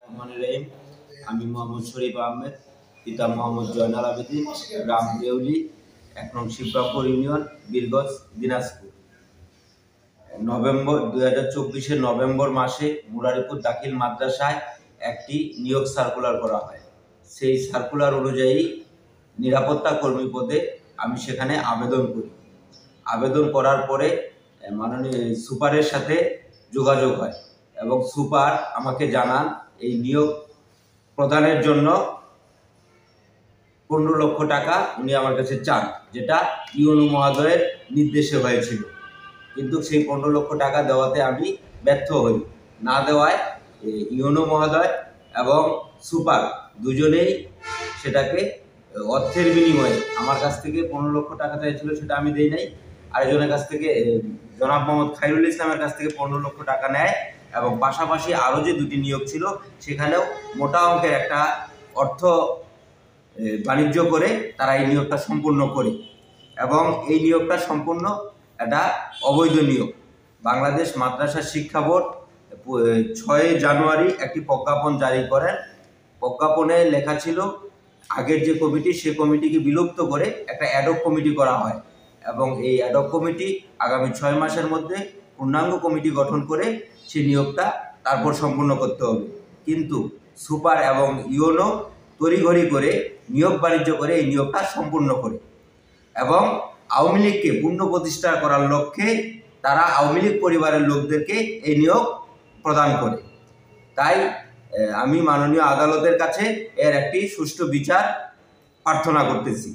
রহমানির রহিম। আমি মোহাম্মদ শরীফ আহমেদ, পিতা মোহাম্মদ জয়নাল আবেদিন, গ্রাম দেউলি, ১ নং শিবরামপুর ইউনিয়ন, বীরগঞ্জ, দিনাজপুর। নভেম্বর 2024-এর নভেম্বর মাসে মুরারিপুর দাখিল মাদ্রাসায় একটি নিয়োগ সার্কুলার করা হয়। সেই সার্কুলার অনুযায়ী নিরাপত্তা কর্মী পদে আমি সেখানে আবেদন করি। আবেদন করার পরে মাননীয় সুপারের সাথে যোগাযোগ হয় এবং সুপার আমাকে জানান এই নিয়োগ প্রদানের জন্য 15 লক্ষ টাকা উনি আমার কাছে চান, যেটা ইউনো মহোদয়ের নির্দেশে হয়েছিল। কিন্তু সেই 15 লক্ষ টাকা দেওয়াতে আমি ব্যর্থ হই। না দেওয়ায় ইউনো মহোদয় এবং সুপার দুজনেই সেটাকে অর্থের বিনিময়ে আমার কাছ থেকে 15 লক্ষ টাকা চাইছিল, সেটা আমি দেই নাই। আরেকজনের কাছ থেকে জনাব মোহাম্মদ খায়রুল ইসলামের কাছ থেকে 15 লক্ষ টাকা নেয় এবং পাশাপাশি আরও যে 2টি নিয়োগ ছিল সেখানেও মোটা অঙ্কের একটা অর্থ বাণিজ্য করে তারা এই নিয়োগটা সম্পূর্ণ করে এবং এই নিয়োগটা সম্পূর্ণ একটা অবৈধ নিয়োগ। বাংলাদেশ মাদ্রাসা শিক্ষা বোর্ড 6 জানুয়ারি একটি প্রজ্ঞাপন জারি করেন। প্রজ্ঞাপনে লেখা ছিল আগের যে কমিটি, সে কমিটিকে বিলুপ্ত করে একটা অ্যাডহক কমিটি করা হয় এবং এই অ্যাডহক কমিটি আগামী 6 মাসের মধ্যে পূর্ণাঙ্গ কমিটি গঠন করে সেই নিয়োগটা তারপর সম্পূর্ণ করতে হবে। কিন্তু সুপার এবং ইউনো তড়িঘড়ি করে নিয়োগ বাণিজ্য করে এই নিয়োগটা সম্পূর্ণ করে এবং আওয়ামী লীগকে পূর্ণ প্রতিষ্ঠা করার লক্ষ্যে তারা আওয়ামী লীগ পরিবারের লোকদেরকে এই নিয়োগ প্রদান করে। তাই আমি মাননীয় আদালতের কাছে এর একটি সুষ্ঠু বিচার প্রার্থনা করতেছি।